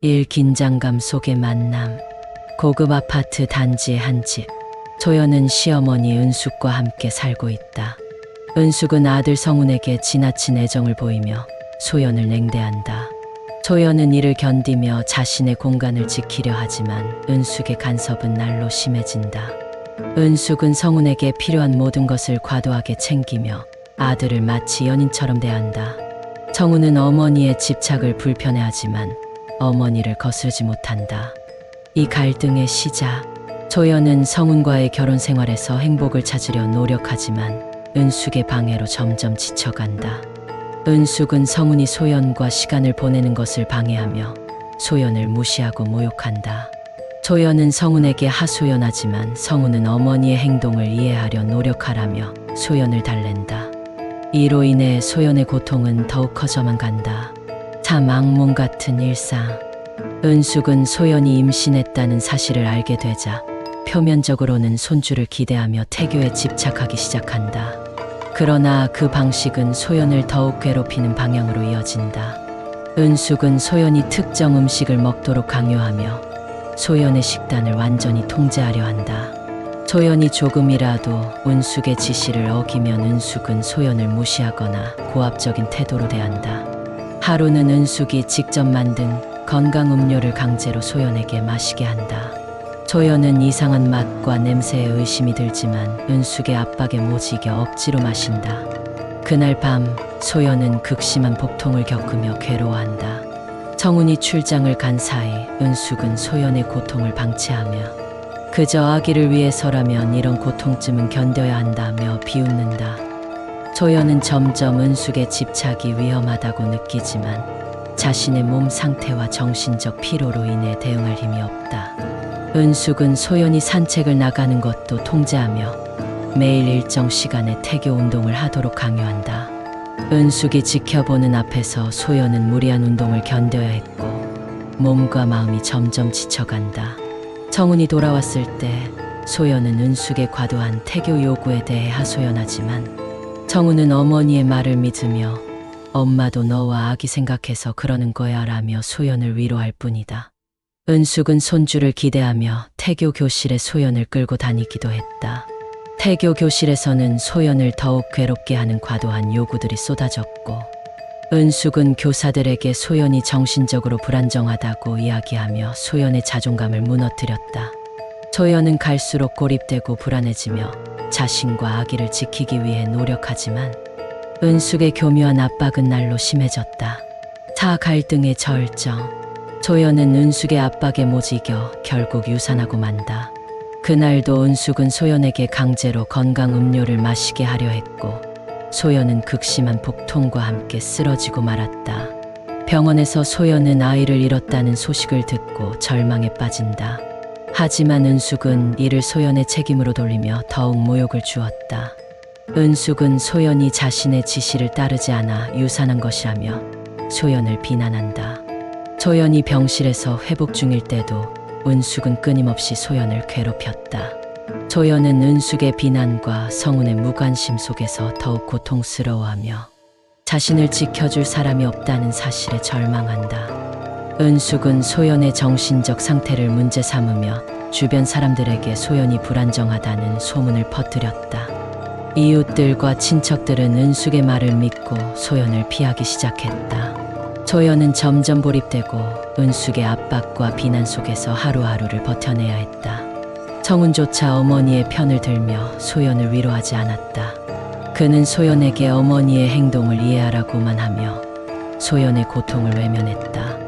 일 긴장감 속의 만남. 고급 아파트 단지의 한 집. 소연은 시어머니 은숙과 함께 살고 있다. 은숙은 아들 성훈에게 지나친 애정을 보이며 소연을 냉대한다. 소연은 이를 견디며 자신의 공간을 지키려 하지만 은숙의 간섭은 날로 심해진다. 은숙은 성훈에게 필요한 모든 것을 과도하게 챙기며 아들을 마치 연인처럼 대한다. 성훈은 어머니의 집착을 불편해하지만 어머니를 거스르지 못한다. 이 갈등의 시작. 소연은 성훈과의 결혼 생활에서 행복을 찾으려 노력하지만 은숙의 방해로 점점 지쳐간다. 은숙은 성훈이 소연과 시간을 보내는 것을 방해하며 소연을 무시하고 모욕한다. 소연은 성훈에게 하소연하지만 성훈은 어머니의 행동을 이해하려 노력하라며 소연을 달랜다. 이로 인해 소연의 고통은 더욱 커져만 간다. 참 악몽 같은 일상. 은숙은 소연이 임신했다는 사실을 알게 되자 표면적으로는 손주를 기대하며 태교에 집착하기 시작한다. 그러나 그 방식은 소연을 더욱 괴롭히는 방향으로 이어진다. 은숙은 소연이 특정 음식을 먹도록 강요하며 소연의 식단을 완전히 통제하려 한다. 소연이 조금이라도 은숙의 지시를 어기면 은숙은 소연을 무시하거나 고압적인 태도로 대한다. 하루는 은숙이 직접 만든 건강 음료를 강제로 소연에게 마시게 한다. 소연은 이상한 맛과 냄새에 의심이 들지만 은숙의 압박에 못 이겨 억지로 마신다. 그날 밤 소연은 극심한 복통을 겪으며 괴로워한다. 성훈이 출장을 간 사이 은숙은 소연의 고통을 방치하며 그저 아기를 위해서라면 이런 고통쯤은 견뎌야 한다며 비웃는다. 소연은 점점 은숙의 집착이 위험하다고 느끼지만 자신의 몸 상태와 정신적 피로로 인해 대응할 힘이 없다. 은숙은 소연이 산책을 나가는 것도 통제하며 매일 일정 시간에 태교 운동을 하도록 강요한다. 은숙이 지켜보는 앞에서 소연은 무리한 운동을 견뎌야 했고 몸과 마음이 점점 지쳐간다. 성훈이 돌아왔을 때 소연은 은숙의 과도한 태교 요구에 대해 하소연하지만 성훈은 어머니의 말을 믿으며 엄마도 너와 아기 생각해서 그러는 거야 라며 소연을 위로할 뿐이다. 은숙은 손주를 기대하며 태교 교실에 소연을 끌고 다니기도 했다. 태교 교실에서는 소연을 더욱 괴롭게 하는 과도한 요구들이 쏟아졌고 은숙은 교사들에게 소연이 정신적으로 불안정하다고 이야기하며 소연의 자존감을 무너뜨렸다. 소연은 갈수록 고립되고 불안해지며 자신과 아기를 지키기 위해 노력하지만 은숙의 교묘한 압박은 날로 심해졌다. 사 갈등의 절정. 소연은 은숙의 압박에 못 이겨 결국 유산하고 만다. 그날도 은숙은 소연에게 강제로 건강 음료를 마시게 하려 했고 소연은 극심한 복통과 함께 쓰러지고 말았다. 병원에서 소연은 아이를 잃었다는 소식을 듣고 절망에 빠진다. 하지만 은숙은 이를 소연의 책임으로 돌리며 더욱 모욕을 주었다. 은숙은 소연이 자신의 지시를 따르지 않아 유산한 것이라며 소연을 비난한다. 소연이 병실에서 회복 중일 때도 은숙은 끊임없이 소연을 괴롭혔다. 소연은 은숙의 비난과 성훈의 무관심 속에서 더욱 고통스러워하며 자신을 지켜줄 사람이 없다는 사실에 절망한다. 은숙은 소연의 정신적 상태를 문제 삼으며 주변 사람들에게 소연이 불안정하다는 소문을 퍼뜨렸다. 이웃들과 친척들은 은숙의 말을 믿고 소연을 피하기 시작했다. 소연은 점점 몰입되고 은숙의 압박과 비난 속에서 하루하루를 버텨내야 했다. 성훈조차 어머니의 편을 들며 소연을 위로하지 않았다. 그는 소연에게 어머니의 행동을 이해하라고만 하며 소연의 고통을 외면했다.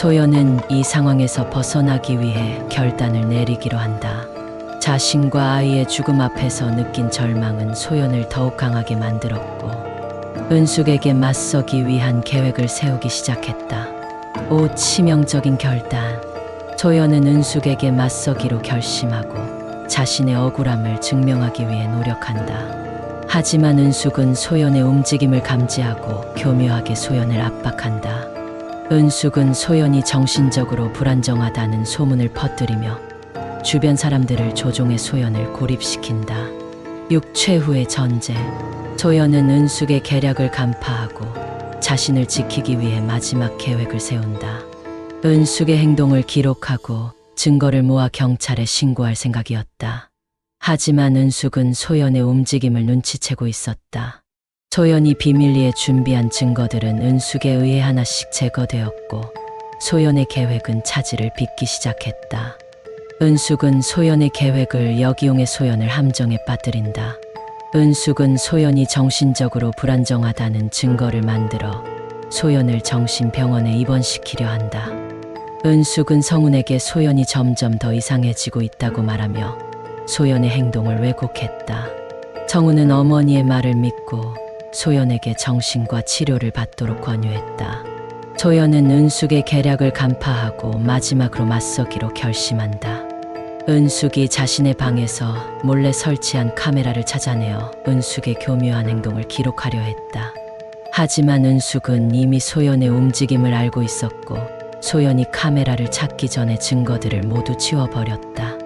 소연은 이 상황에서 벗어나기 위해 결단을 내리기로 한다. 자신과 아이의 죽음 앞에서 느낀 절망은 소연을 더욱 강하게 만들었고 은숙에게 맞서기 위한 계획을 세우기 시작했다. 치명적인 결단. 소연은 은숙에게 맞서기로 결심하고 자신의 억울함을 증명하기 위해 노력한다. 하지만 은숙은 소연의 움직임을 감지하고 교묘하게 소연을 압박한다. 은숙은 소연이 정신적으로 불안정하다는 소문을 퍼뜨리며 주변 사람들을 조종해 소연을 고립시킨다. 6최 후의 전쟁. 소연은 은숙의 계략을 간파하고 자신을 지키기 위해 마지막 계획을 세운다. 은숙의 행동을 기록하고 증거를 모아 경찰에 신고할 생각이었다. 하지만 은숙은 소연의 움직임을 눈치채고 있었다. 소연이 비밀리에 준비한 증거들은 은숙에 의해 하나씩 제거되었고 소연의 계획은 차질을 빚기 시작했다. 은숙은 소연의 계획을 역이용해 소연을 함정에 빠뜨린다. 은숙은 소연이 정신적으로 불안정하다는 증거를 만들어 소연을 정신병원에 입원시키려 한다. 은숙은 성훈에게 소연이 점점 더 이상해지고 있다고 말하며 소연의 행동을 왜곡했다. 성훈은 어머니의 말을 믿고 소연에게 정신과 치료를 받도록 권유했다. 소연은 은숙의 계략을 간파하고 마지막으로 맞서기로 결심한다. 은숙이 자신의 방에서 몰래 설치한 카메라를 찾아내어 은숙의 교묘한 행동을 기록하려 했다. 하지만 은숙은 이미 소연의 움직임을 알고 있었고 소연이 카메라를 찾기 전에 증거들을 모두 지워버렸다.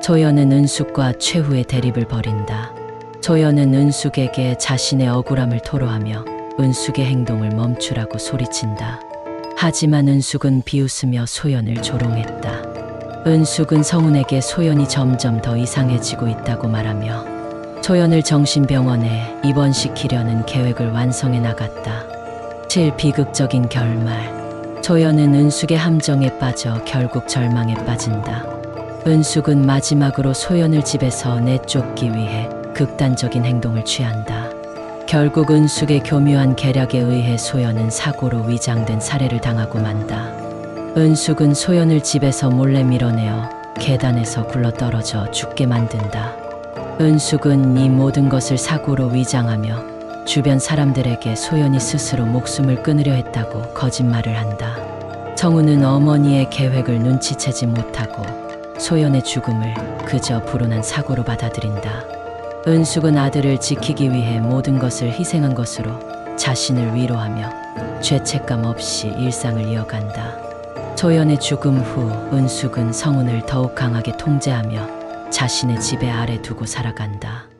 소연은 은숙과 최후의 대립을 벌인다. 소연은 은숙에게 자신의 억울함을 토로하며 은숙의 행동을 멈추라고 소리친다. 하지만 은숙은 비웃으며 소연을 조롱했다. 은숙은 성훈에게 소연이 점점 더 이상해지고 있다고 말하며 소연을 정신병원에 입원시키려는 계획을 완성해 나갔다. 비극적인 결말. 소연은 은숙의 함정에 빠져 결국 절망에 빠진다. 은숙은 마지막으로 소연을 집에서 내쫓기 위해 극단적인 행동을 취한다. 결국 은숙의 교묘한 계략에 의해 소연은 사고로 위장된 살해를 당하고 만다. 은숙은 소연을 집에서 몰래 밀어내어 계단에서 굴러떨어져 죽게 만든다. 은숙은 이 모든 것을 사고로 위장하며 주변 사람들에게 소연이 스스로 목숨을 끊으려 했다고 거짓말을 한다. 성훈은 어머니의 계획을 눈치채지 못하고 소연의 죽음을 그저 불운한 사고로 받아들인다. 은숙은 아들을 지키기 위해 모든 것을 희생한 것으로 자신을 위로하며 죄책감 없이 일상을 이어간다. 소연의 죽음 후 은숙은 성훈을 더욱 강하게 통제하며 자신의 지배 아래 두고 살아간다.